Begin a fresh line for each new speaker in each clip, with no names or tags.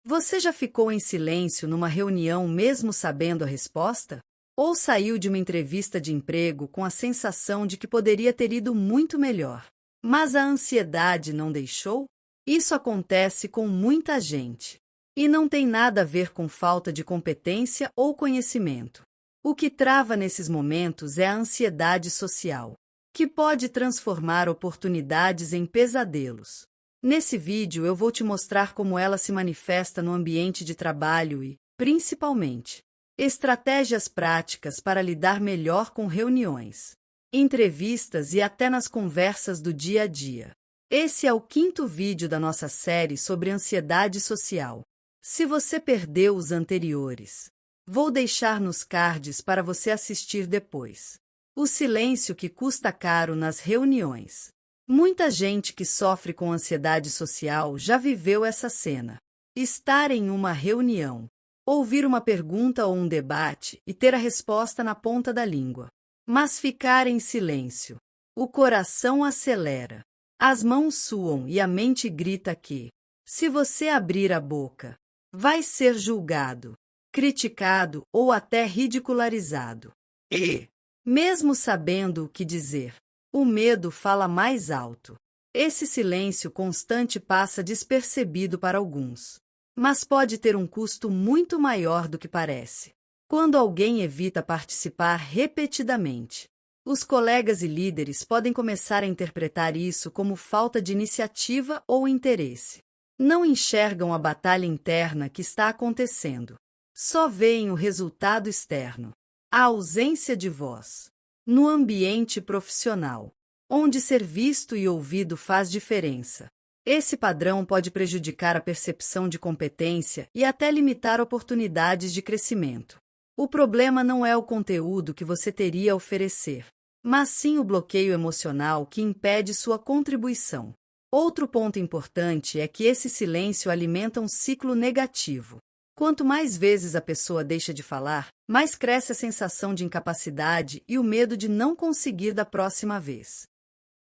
Você já ficou em silêncio numa reunião mesmo sabendo a resposta? Ou saiu de uma entrevista de emprego com a sensação de que poderia ter ido muito melhor, mas a ansiedade não deixou? Isso acontece com muita gente. E não tem nada a ver com falta de competência ou conhecimento. O que trava nesses momentos é a ansiedade social, que pode transformar oportunidades em pesadelos. Nesse vídeo eu vou te mostrar como ela se manifesta no ambiente de trabalho e, principalmente, estratégias práticas para lidar melhor com reuniões, entrevistas e até nas conversas do dia a dia. Esse é o 5º vídeo da nossa série sobre ansiedade social. Se você perdeu os anteriores, vou deixar nos cards para você assistir depois. O silêncio que custa caro nas reuniões. Muita gente que sofre com ansiedade social já viveu essa cena. Estar em uma reunião, ouvir uma pergunta ou um debate e ter a resposta na ponta da língua. Mas ficar em silêncio. O coração acelera, as mãos suam e a mente grita que, se você abrir a boca, vai ser julgado, criticado ou até ridicularizado. E, mesmo sabendo o que dizer, o medo fala mais alto. Esse silêncio constante passa despercebido para alguns, mas pode ter um custo muito maior do que parece. Quando alguém evita participar repetidamente, os colegas e líderes podem começar a interpretar isso como falta de iniciativa ou interesse. Não enxergam a batalha interna que está acontecendo. Só veem o resultado externo, a ausência de voz. No ambiente profissional, onde ser visto e ouvido faz diferença. Esse padrão pode prejudicar a percepção de competência e até limitar oportunidades de crescimento. O problema não é o conteúdo que você teria a oferecer, mas sim o bloqueio emocional que impede sua contribuição. Outro ponto importante é que esse silêncio alimenta um ciclo negativo. Quanto mais vezes a pessoa deixa de falar, mais cresce a sensação de incapacidade e o medo de não conseguir da próxima vez.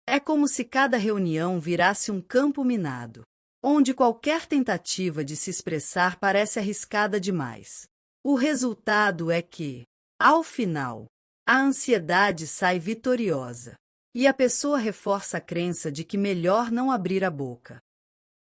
É como se cada reunião virasse um campo minado, onde qualquer tentativa de se expressar parece arriscada demais. O resultado é que, ao final, a ansiedade sai vitoriosa, e a pessoa reforça a crença de que melhor não abrir a boca.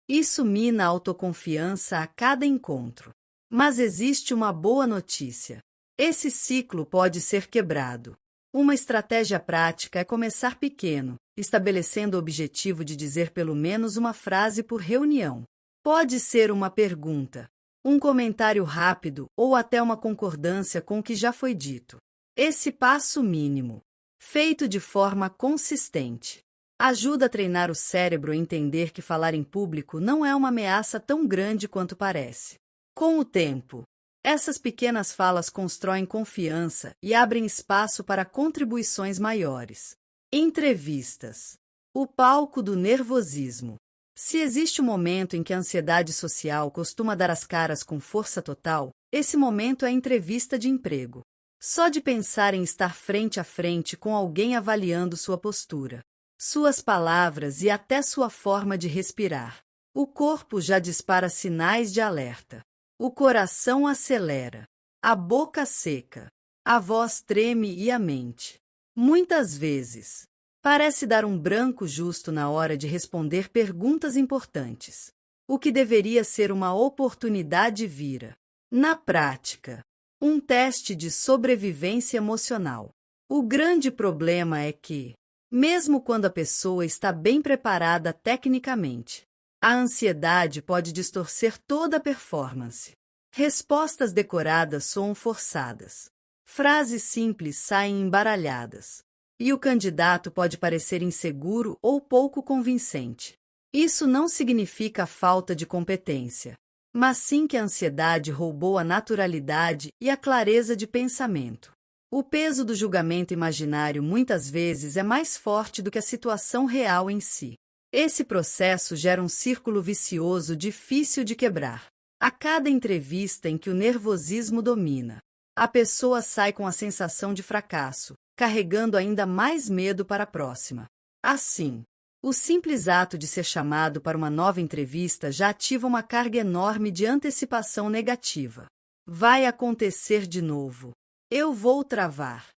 Isso mina a autoconfiança a cada encontro. Mas existe uma boa notícia. Esse ciclo pode ser quebrado. Uma estratégia prática é começar pequeno, estabelecendo o objetivo de dizer pelo menos uma frase por reunião. Pode ser uma pergunta, um comentário rápido ou até uma concordância com o que já foi dito. Esse passo mínimo, feito de forma consistente, ajuda a treinar o cérebro a entender que falar em público não é uma ameaça tão grande quanto parece. Com o tempo, essas pequenas falas constroem confiança e abrem espaço para contribuições maiores. Entrevistas. O palco do nervosismo. Se existe um momento em que a ansiedade social costuma dar as caras com força total, esse momento é a entrevista de emprego. Só de pensar em estar frente a frente com alguém avaliando sua postura, suas palavras e até sua forma de respirar, o corpo já dispara sinais de alerta. O coração acelera, a boca seca, a voz treme e a mente. Muitas vezes, parece dar um branco justo na hora de responder perguntas importantes. O que deveria ser uma oportunidade vira, na prática, um teste de sobrevivência emocional. O grande problema é que, mesmo quando a pessoa está bem preparada tecnicamente, a ansiedade pode distorcer toda a performance. Respostas decoradas soam forçadas. Frases simples saem embaralhadas. E o candidato pode parecer inseguro ou pouco convincente. Isso não significa falta de competência, mas sim que a ansiedade roubou a naturalidade e a clareza de pensamento. O peso do julgamento imaginário muitas vezes é mais forte do que a situação real em si. Esse processo gera um círculo vicioso difícil de quebrar. A cada entrevista em que o nervosismo domina, a pessoa sai com a sensação de fracasso, carregando ainda mais medo para a próxima. Assim, O simples ato de ser chamado para uma nova entrevista já ativa uma carga enorme de antecipação negativa. Vai acontecer de novo. Eu vou travar.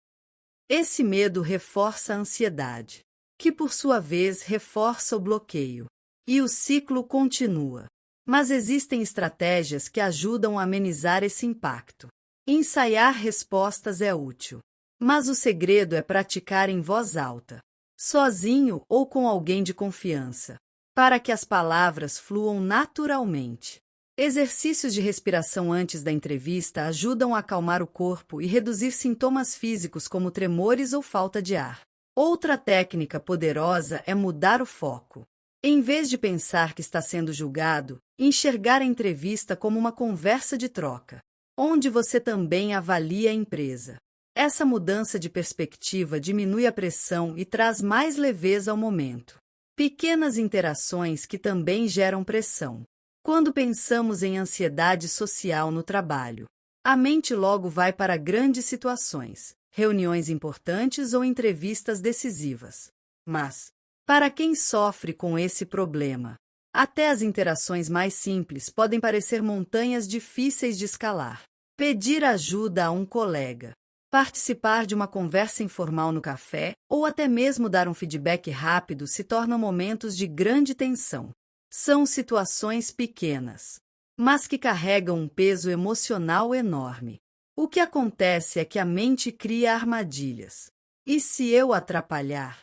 Esse medo reforça a ansiedade, que por sua vez reforça o bloqueio. E o ciclo continua. Mas existem estratégias que ajudam a amenizar esse impacto. Ensaiar respostas é útil, mas o segredo é praticar em voz alta, sozinho ou com alguém de confiança, para que as palavras fluam naturalmente. Exercícios de respiração antes da entrevista ajudam a acalmar o corpo e reduzir sintomas físicos como tremores ou falta de ar. Outra técnica poderosa é mudar o foco. Em vez de pensar que está sendo julgado, enxergar a entrevista como uma conversa de troca, onde você também avalia a empresa. Essa mudança de perspectiva diminui a pressão e traz mais leveza ao momento. Pequenas interações que também geram pressão. Quando pensamos em ansiedade social no trabalho, a mente logo vai para grandes situações, reuniões importantes ou entrevistas decisivas. Mas, para quem sofre com esse problema, até as interações mais simples podem parecer montanhas difíceis de escalar. Pedir ajuda a um colega, participar de uma conversa informal no café ou até mesmo dar um feedback rápido se tornam momentos de grande tensão. São situações pequenas, mas que carregam um peso emocional enorme. O que acontece é que a mente cria armadilhas. E se eu atrapalhar?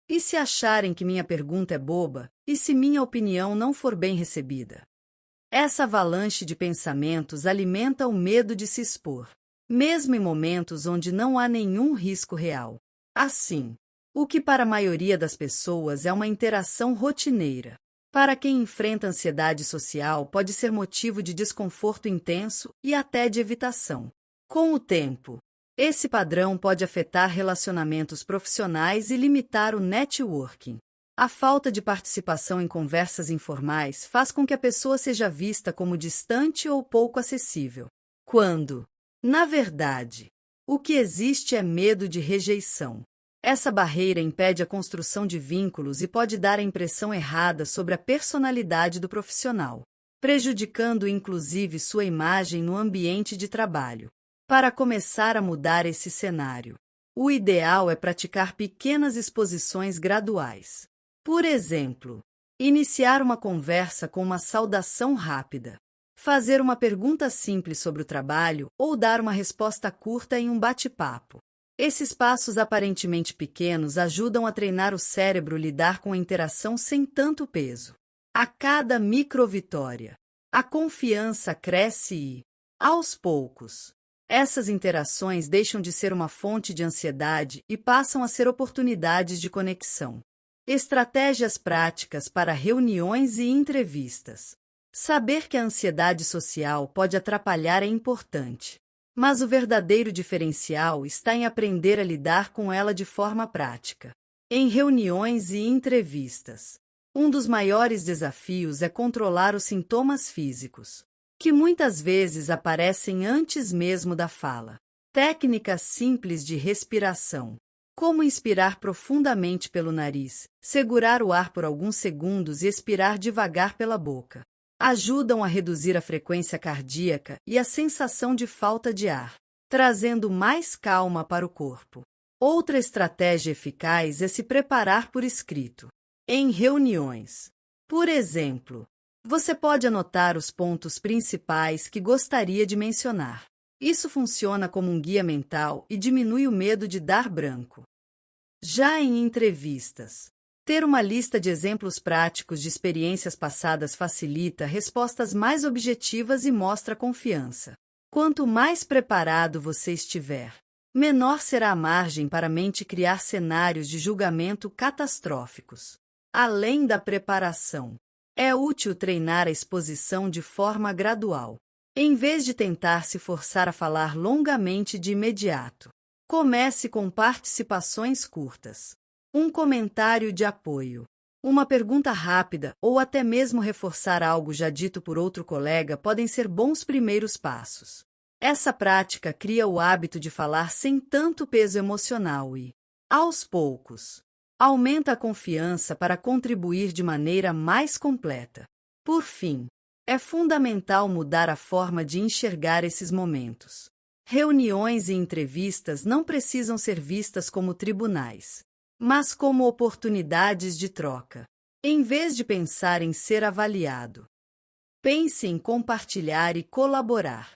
E se acharem que minha pergunta é boba? E se minha opinião não for bem recebida? Essa avalanche de pensamentos alimenta o medo de se expor, mesmo em momentos onde não há nenhum risco real. Assim, o que para a maioria das pessoas é uma interação rotineira, para quem enfrenta ansiedade social pode ser motivo de desconforto intenso e até de evitação. Com o tempo, esse padrão pode afetar relacionamentos profissionais e limitar o networking. A falta de participação em conversas informais faz com que a pessoa seja vista como distante ou pouco acessível, quando, na verdade, o que existe é medo de rejeição. Essa barreira impede a construção de vínculos e pode dar a impressão errada sobre a personalidade do profissional, prejudicando inclusive sua imagem no ambiente de trabalho. Para começar a mudar esse cenário, o ideal é praticar pequenas exposições graduais. Por exemplo, iniciar uma conversa com uma saudação rápida, fazer uma pergunta simples sobre o trabalho ou dar uma resposta curta em um bate-papo. Esses passos aparentemente pequenos ajudam a treinar o cérebro a lidar com a interação sem tanto peso. A cada microvitória, a confiança cresce e, aos poucos, essas interações deixam de ser uma fonte de ansiedade e passam a ser oportunidades de conexão. Estratégias práticas para reuniões e entrevistas. Saber que a ansiedade social pode atrapalhar é importante, mas o verdadeiro diferencial está em aprender a lidar com ela de forma prática. Em reuniões e entrevistas, um dos maiores desafios é controlar os sintomas físicos, que muitas vezes aparecem antes mesmo da fala. Técnicas simples de respiração, como inspirar profundamente pelo nariz, segurar o ar por alguns segundos e expirar devagar pela boca, ajudam a reduzir a frequência cardíaca e a sensação de falta de ar, trazendo mais calma para o corpo. Outra estratégia eficaz é se preparar por escrito. Em reuniões, por exemplo, você pode anotar os pontos principais que gostaria de mencionar. Isso funciona como um guia mental e diminui o medo de dar branco. Já em entrevistas, ter uma lista de exemplos práticos de experiências passadas facilita respostas mais objetivas e mostra confiança. Quanto mais preparado você estiver, menor será a margem para a mente criar cenários de julgamento catastróficos. Além da preparação, é útil treinar a exposição de forma gradual. Em vez de tentar se forçar a falar longamente de imediato, comece com participações curtas. Um comentário de apoio, uma pergunta rápida ou até mesmo reforçar algo já dito por outro colega podem ser bons primeiros passos. Essa prática cria o hábito de falar sem tanto peso emocional e, aos poucos, Aumenta a confiança para contribuir de maneira mais completa. Por fim, é fundamental mudar a forma de enxergar esses momentos. Reuniões e entrevistas não precisam ser vistas como tribunais, mas como oportunidades de troca. Em vez de pensar em ser avaliado, pense em compartilhar e colaborar.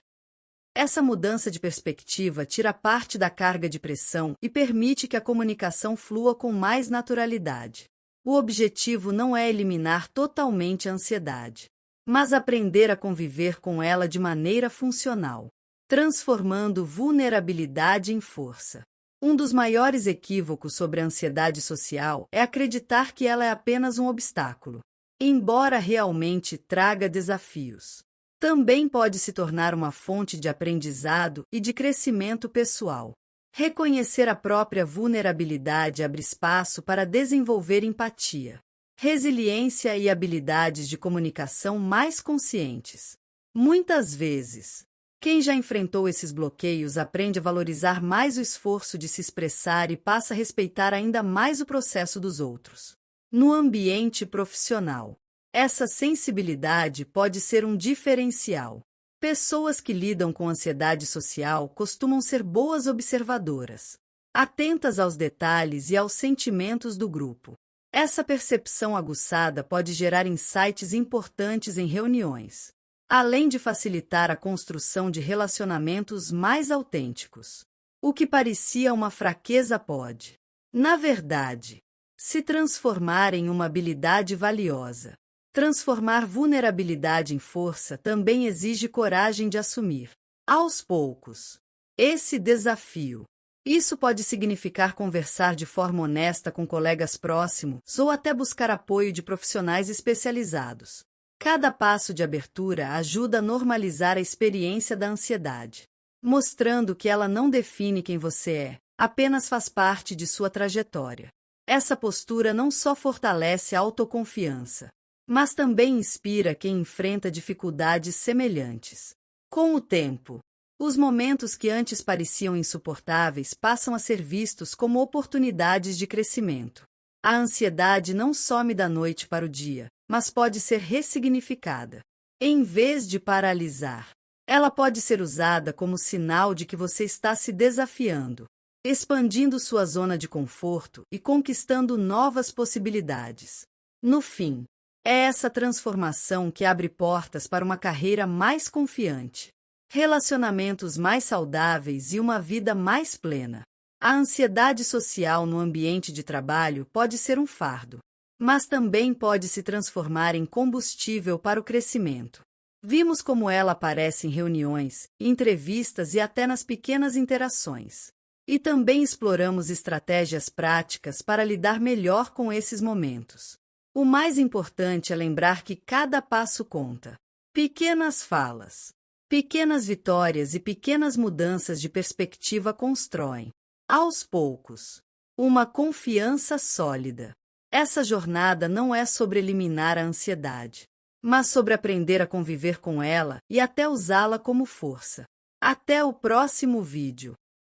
Essa mudança de perspectiva tira parte da carga de pressão e permite que a comunicação flua com mais naturalidade. O objetivo não é eliminar totalmente a ansiedade, mas aprender a conviver com ela de maneira funcional, transformando vulnerabilidade em força. Um dos maiores equívocos sobre a ansiedade social é acreditar que ela é apenas um obstáculo, embora realmente traga desafios. Também pode se tornar uma fonte de aprendizado e de crescimento pessoal. Reconhecer a própria vulnerabilidade abre espaço para desenvolver empatia, resiliência e habilidades de comunicação mais conscientes. Muitas vezes, quem já enfrentou esses bloqueios aprende a valorizar mais o esforço de se expressar e passa a respeitar ainda mais o processo dos outros. No ambiente profissional, essa sensibilidade pode ser um diferencial. Pessoas que lidam com ansiedade social costumam ser boas observadoras, atentas aos detalhes e aos sentimentos do grupo. Essa percepção aguçada pode gerar insights importantes em reuniões, além de facilitar a construção de relacionamentos mais autênticos. O que parecia uma fraqueza pode, na verdade, se transformar em uma habilidade valiosa. Transformar vulnerabilidade em força também exige coragem de assumir, aos poucos, esse desafio. Isso pode significar conversar de forma honesta com colegas próximos ou até buscar apoio de profissionais especializados. Cada passo de abertura ajuda a normalizar a experiência da ansiedade, mostrando que ela não define quem você é, apenas faz parte de sua trajetória. Essa postura não só fortalece a autoconfiança, mas também inspira quem enfrenta dificuldades semelhantes. Com o tempo, os momentos que antes pareciam insuportáveis passam a ser vistos como oportunidades de crescimento. A ansiedade não some da noite para o dia, mas pode ser ressignificada. Em vez de paralisar, ela pode ser usada como sinal de que você está se desafiando, expandindo sua zona de conforto e conquistando novas possibilidades. No fim, é essa transformação que abre portas para uma carreira mais confiante, relacionamentos mais saudáveis e uma vida mais plena. A ansiedade social no ambiente de trabalho pode ser um fardo, mas também pode se transformar em combustível para o crescimento. Vimos como ela aparece em reuniões, entrevistas e até nas pequenas interações. E também exploramos estratégias práticas para lidar melhor com esses momentos. O mais importante é lembrar que cada passo conta. Pequenas falas, pequenas vitórias e pequenas mudanças de perspectiva constroem, aos poucos, uma confiança sólida. Essa jornada não é sobre eliminar a ansiedade, mas sobre aprender a conviver com ela e até usá-la como força. Até o próximo vídeo.